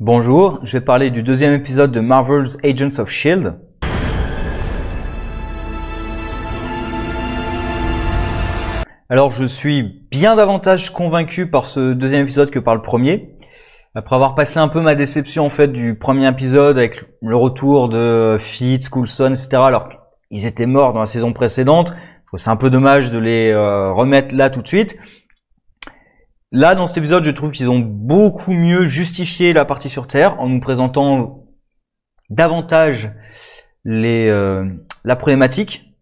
Bonjour, je vais parler du deuxième épisode de Marvel's Agents of S.H.I.E.L.D. Alors je suis bien davantage convaincu par ce deuxième épisode que par le premier. Après avoir passé un peu ma déception en fait du premier épisode avec le retour de Fitz, Coulson, etc. alors qu'ils étaient morts dans la saison précédente. Je trouve c'est un peu dommage de les remettre là tout de suite. Là, dans cet épisode, je trouve qu'ils ont beaucoup mieux justifié la partie sur Terre en nous présentant davantage la problématique,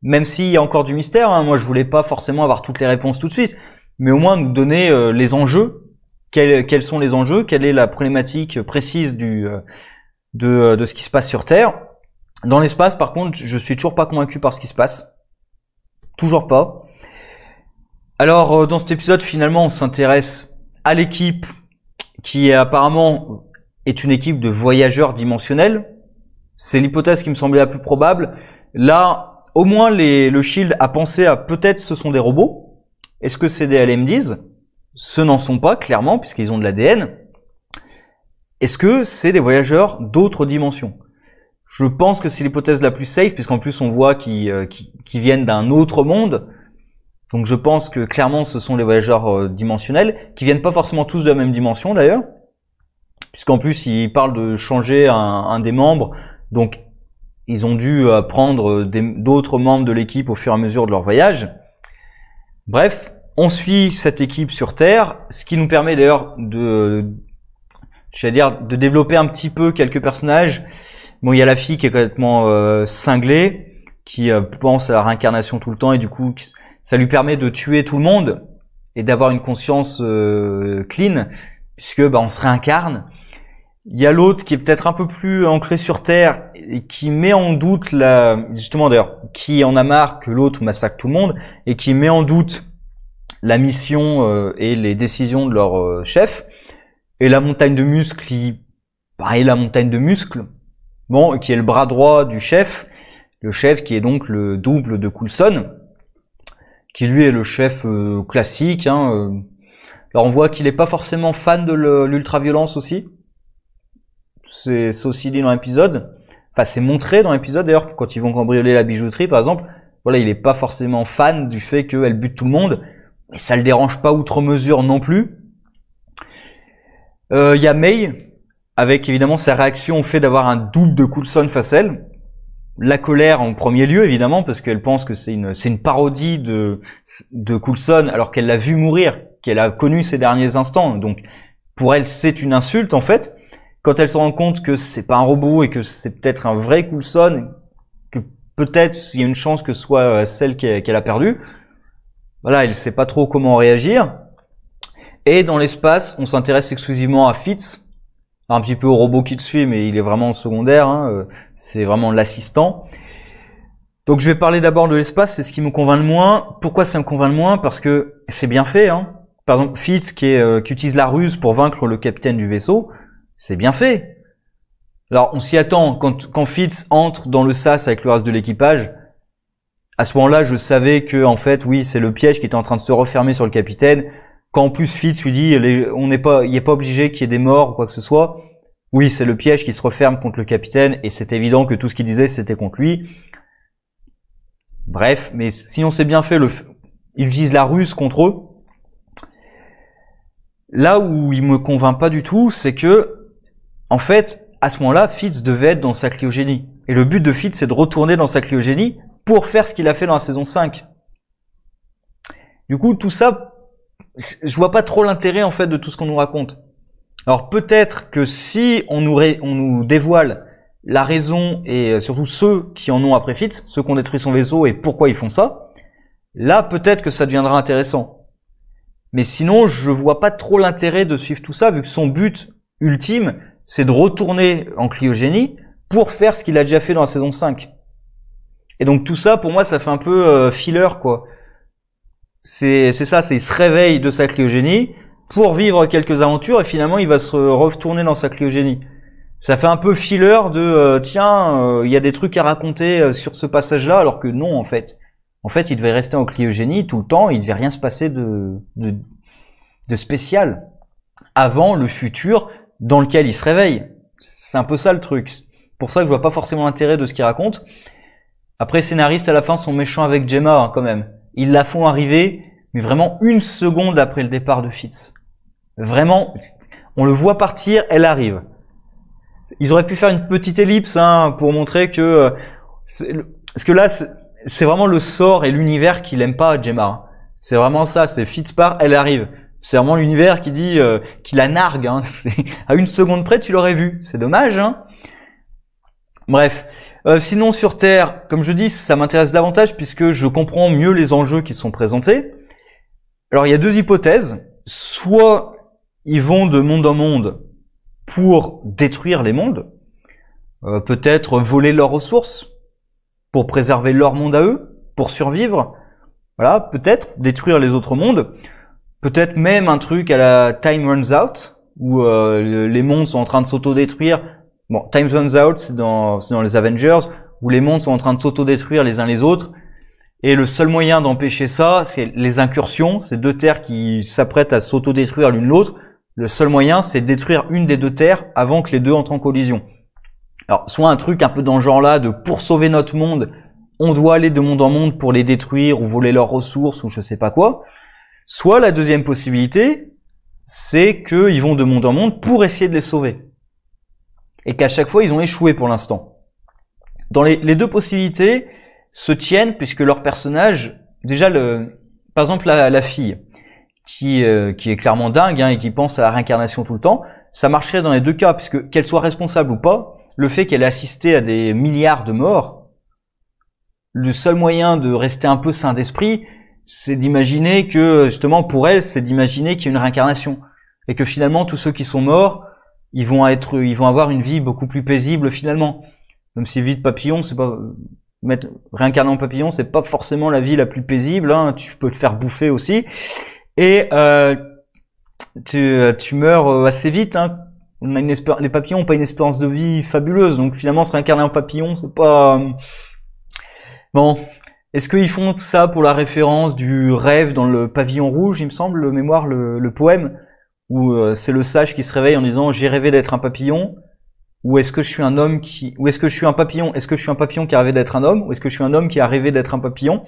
même s'il y a encore du mystère. Hein. Moi, je voulais pas forcément avoir toutes les réponses tout de suite, mais au moins nous donner les enjeux. Quels sont les enjeux? Quelle est la problématique précise de ce qui se passe sur Terre? Dans l'espace, par contre, je suis toujours pas convaincu par ce qui se passe. Toujours pas. Alors, dans cet épisode, finalement, on s'intéresse à l'équipe qui apparemment est une équipe de voyageurs dimensionnels. C'est l'hypothèse qui me semblait la plus probable. Là, au moins, le S.H.I.E.L.D. a pensé à peut-être ce sont des robots. Est-ce que c'est des LMDs? Ce n'en sont pas, clairement, puisqu'ils ont de l'ADN. Est-ce que c'est des voyageurs d'autres dimensions? Je pense que c'est l'hypothèse la plus safe, puisqu'en plus, on voit qu'ils viennent d'un autre monde. Donc je pense que clairement ce sont les voyageurs dimensionnels, qui viennent pas forcément tous de la même dimension d'ailleurs, puisqu'en plus ils parlent de changer un des membres, donc ils ont dû prendre d'autres membres de l'équipe au fur et à mesure de leur voyage. Bref, on suit cette équipe sur Terre, ce qui nous permet d'ailleurs de développer un petit peu quelques personnages. Bon, il y a la fille qui est complètement cinglée, qui pense à la réincarnation tout le temps et du coup ça lui permet de tuer tout le monde et d'avoir une conscience clean, puisque on se réincarne. Il y a l'autre qui est peut-être un peu plus ancré sur Terre et qui met en doute justement d'ailleurs, qui en a marre que l'autre massacre tout le monde et qui met en doute la mission et les décisions de leur chef. Et la montagne de muscles la montagne de muscles, qui est le bras droit du chef, le chef qui est donc le double de Coulson, qui lui est le chef classique. Alors on voit qu'il est pas forcément fan de l'ultra-violence aussi. C'est aussi dit dans l'épisode. Enfin, c'est montré dans l'épisode d'ailleurs, quand ils vont cambrioler la bijouterie par exemple. Voilà, il est pas forcément fan du fait qu'elle bute tout le monde. Mais ça le dérange pas outre mesure non plus. Il y a May, avec évidemment sa réaction au fait d'avoir un double de Coulson face à elle. La colère en premier lieu évidemment parce qu'elle pense que c'est une parodie de Coulson alors qu'elle l'a vu mourir, qu'elle a connu ces derniers instants. Donc pour elle c'est une insulte en fait. Quand elle se rend compte que c'est pas un robot et que c'est peut-être un vrai Coulson, que peut-être il y a une chance que ce soit celle qu'elle a perdue. Voilà, elle sait pas trop comment réagir. Et dans l'espace, on s'intéresse exclusivement à Fitz. Un petit peu au robot qui le suit, mais il est vraiment secondaire, c'est vraiment l'assistant. Donc je vais parler d'abord de l'espace, c'est ce qui me convainc le moins. Pourquoi ça me convainc le moins? Parce que c'est bien fait. Par exemple, Fitz qui utilise la ruse pour vaincre le capitaine du vaisseau, c'est bien fait. Alors on s'y attend, quand Fitz entre dans le sas avec le reste de l'équipage, à ce moment-là je savais que en fait oui c'est le piège qui était en train de se refermer sur le capitaine. Quand en plus Fitz lui dit il n'est pas obligé qu'il y ait des morts ou quoi que ce soit. Oui, c'est le piège qui se referme contre le capitaine et c'est évident que tout ce qu'il disait c'était contre lui. Bref, mais sinon c'est bien fait, il utilise la ruse contre eux. Là où il me convainc pas du tout, c'est que en fait, à ce moment-là, Fitz devait être dans sa cryogénie. Et le but de Fitz c'est de retourner dans sa cryogénie pour faire ce qu'il a fait dans la saison 5. Du coup, tout ça, je vois pas trop l'intérêt en fait de tout ce qu'on nous raconte. Alors peut-être que si on nous dévoile la raison et surtout ceux qui en ont après Fitz, ceux qui ont détruit son vaisseau et pourquoi ils font ça, là peut-être que ça deviendra intéressant. Mais sinon, je vois pas trop l'intérêt de suivre tout ça vu que son but ultime, c'est de retourner en cryogénie pour faire ce qu'il a déjà fait dans la saison 5. Et donc tout ça pour moi ça fait un peu filler quoi. C'est ça, il se réveille de sa cryogénie pour vivre quelques aventures et finalement il va se retourner dans sa cryogénie. Ça fait un peu filler de il y a des trucs à raconter sur ce passage-là alors que non en fait. En fait, il devait rester en cryogénie tout le temps, il devait rien se passer de spécial avant le futur dans lequel il se réveille. C'est un peu ça le truc. Pour ça que je vois pas forcément l'intérêt de ce qu'il raconte. Après, les scénaristes à la fin sont méchants avec Gemma hein, quand même. Ils la font arriver, mais vraiment 1 seconde après le départ de Fitz. Vraiment, on le voit partir, elle arrive. Ils auraient pu faire une petite ellipse hein, pour montrer que... parce que là, c'est vraiment le sort et l'univers qu'il aime pas, Gemma. C'est vraiment ça, c'est Fitz part, elle arrive. C'est vraiment l'univers qui dit, qui la nargue. Hein. À 1 seconde près, tu l'aurais vu. C'est dommage. Hein. Bref. Sinon, sur Terre, comme je dis, ça m'intéresse davantage puisque je comprends mieux les enjeux qui sont présentés. Alors, il y a 2 hypothèses. Soit ils vont de monde en monde pour détruire les mondes, peut-être voler leurs ressources pour préserver leur monde à eux, pour survivre. Voilà, peut-être détruire les autres mondes. Peut-être même un truc à la Time Runs Out, où les mondes sont en train de s'auto-détruire. Bon, Time Runs Out, c'est dans les Avengers, où les mondes sont en train de s'auto-détruire les uns les autres. Et le seul moyen d'empêcher ça, c'est les incursions, ces 2 terres qui s'apprêtent à s'auto-détruire l'une l'autre. Le seul moyen, c'est de détruire une des 2 terres avant que les 2 entrent en collision. Alors, soit un truc un peu dans ce genre-là, de pour sauver notre monde, on doit aller de monde en monde pour les détruire ou voler leurs ressources ou je sais pas quoi. Soit la deuxième possibilité, c'est qu'ils vont de monde en monde pour essayer de les sauver. Et qu'à chaque fois, ils ont échoué pour l'instant. Dans les 2 possibilités se tiennent puisque leur personnage, déjà par exemple la fille, qui est clairement dingue hein, et qui pense à la réincarnation tout le temps, ça marcherait dans les 2 cas, puisque qu'elle soit responsable ou pas, le fait qu'elle ait assisté à des milliards de morts, le seul moyen de rester un peu sain d'esprit, c'est d'imaginer que, justement, pour elle, c'est d'imaginer qu'il y a une réincarnation. Et que finalement, tous ceux qui sont morts, ils vont avoir une vie beaucoup plus paisible finalement. Même si vie de papillon, c'est pas, réincarner en papillon, c'est pas forcément la vie la plus paisible, hein, tu peux te faire bouffer aussi. Et, tu meurs assez vite, hein. Les papillons ont pas une espérance de vie fabuleuse, donc finalement, se réincarner en papillon, c'est pas, bon. Est-ce qu'ils font ça pour la référence du rêve dans le pavillon rouge, il me semble, le mémoire, le poème, où c'est le sage qui se réveille en disant j'ai rêvé d'être un papillon, ou est-ce que je suis un homme ou est-ce que je suis un papillon, est-ce que je suis un papillon qui a rêvé d'être un homme, ou est-ce que je suis un homme qui a rêvé d'être un papillon?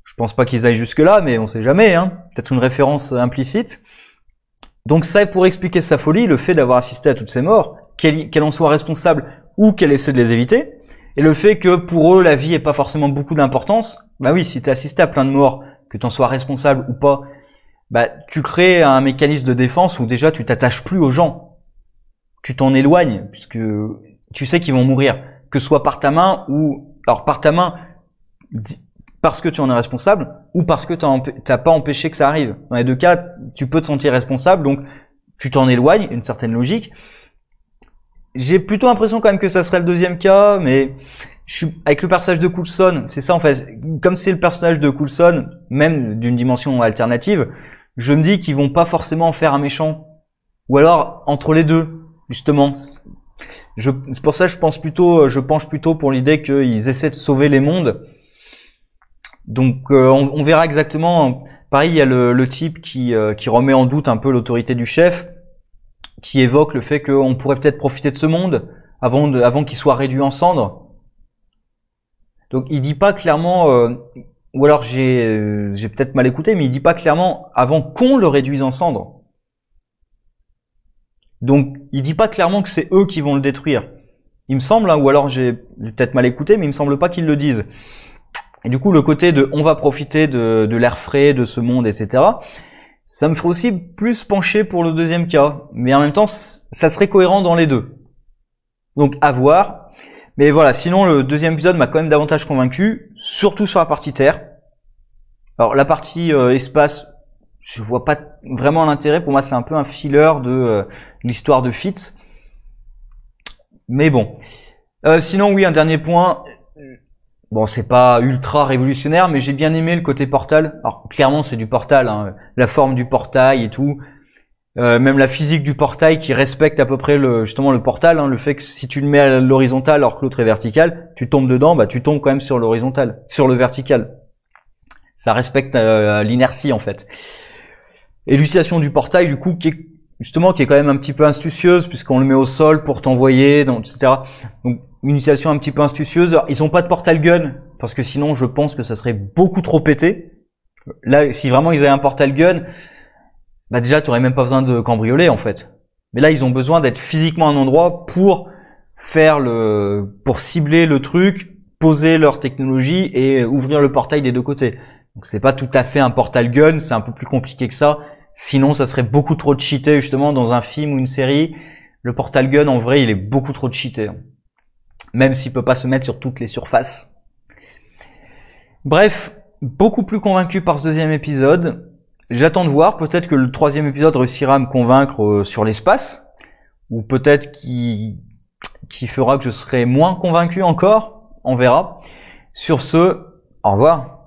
Je pense pas qu'ils aillent jusque là, mais on sait jamais, hein. Peut-être une référence implicite. Donc ça, pour expliquer sa folie, le fait d'avoir assisté à toutes ces morts, qu'elle en soit responsable ou qu'elle essaie de les éviter, et le fait que pour eux, la vie n'ait pas forcément beaucoup d'importance, bah oui, si tu as assisté à plein de morts, que tu en sois responsable ou pas, bah tu crées un mécanisme de défense où déjà tu t'attaches plus aux gens. Tu t'en éloignes, puisque tu sais qu'ils vont mourir, que ce soit par ta main ou... Alors par ta main, parce que tu en es responsable, ou parce que t'as pas empêché que ça arrive. Dans les 2 cas, tu peux te sentir responsable, donc tu t'en éloignes, une certaine logique. J'ai plutôt l'impression quand même que ça serait le 2e cas, mais avec le personnage de Coulson, c'est ça en fait, comme c'est le personnage de Coulson, même d'une dimension alternative, je me dis qu'ils vont pas forcément en faire un méchant. Ou alors, entre les 2, justement. C'est pour ça que je penche plutôt pour l'idée qu'ils essaient de sauver les mondes. Donc on verra exactement. Pareil, il y a le type qui remet en doute un peu l'autorité du chef, qui évoque le fait qu'on pourrait peut-être profiter de ce monde avant qu'il soit réduit en cendres. Donc il dit pas clairement, ou alors j'ai peut-être mal écouté, mais il dit pas clairement avant qu'on le réduise en cendres. Donc il dit pas clairement que c'est eux qui vont le détruire. Il me semble, hein, ou alors j'ai peut-être mal écouté, mais il me semble pas qu'ils le disent. Et du coup, le côté de on va profiter de l'air frais, de ce monde, etc., ça me ferait aussi plus pencher pour le 2e cas. Mais en même temps, ça serait cohérent dans les 2. Donc, à voir. Mais voilà, sinon, le 2e épisode m'a quand même davantage convaincu, surtout sur la partie Terre. Alors, la partie espace, je vois pas vraiment l'intérêt. Pour moi, c'est un peu un filler de l'histoire de Fitz. Mais bon. Sinon, oui, un dernier point... Bon, c'est pas ultra révolutionnaire, mais j'ai bien aimé le côté portal. Alors, clairement, c'est du portal, hein, la forme du portail et tout. Même la physique du portail qui respecte à peu près justement le portal, hein, le fait que si tu le mets à l'horizontale alors que l'autre est vertical, tu tombes dedans, bah tu tombes quand même sur l'horizontal, sur le vertical. Ça respecte l'inertie en fait. Et l'utilisation du portail, du coup, qui est justement qui est quand même un petit peu astucieuse puisqu'on le met au sol pour t'envoyer, donc, etc. Donc une utilisation un petit peu astucieuse. Alors, ils ont pas de portal gun parce que sinon je pense que ça serait beaucoup trop pété. Là, si vraiment ils avaient un portal gun, bah déjà tu aurais même pas besoin de cambrioler en fait. Mais là ils ont besoin d'être physiquement à un endroit pour pour cibler le truc, poser leur technologie et ouvrir le portail des deux côtés. Donc c'est pas tout à fait un portal gun, c'est un peu plus compliqué que ça. Sinon ça serait beaucoup trop cheaté justement dans un film ou une série. Le portal gun en vrai il est beaucoup trop cheaté. Même s'il peut pas se mettre sur toutes les surfaces. Bref, beaucoup plus convaincu par ce deuxième épisode. J'attends de voir, peut-être que le troisième épisode réussira à me convaincre sur l'espace. Ou peut-être qu'il fera que je serai moins convaincu encore. On verra. Sur ce, au revoir.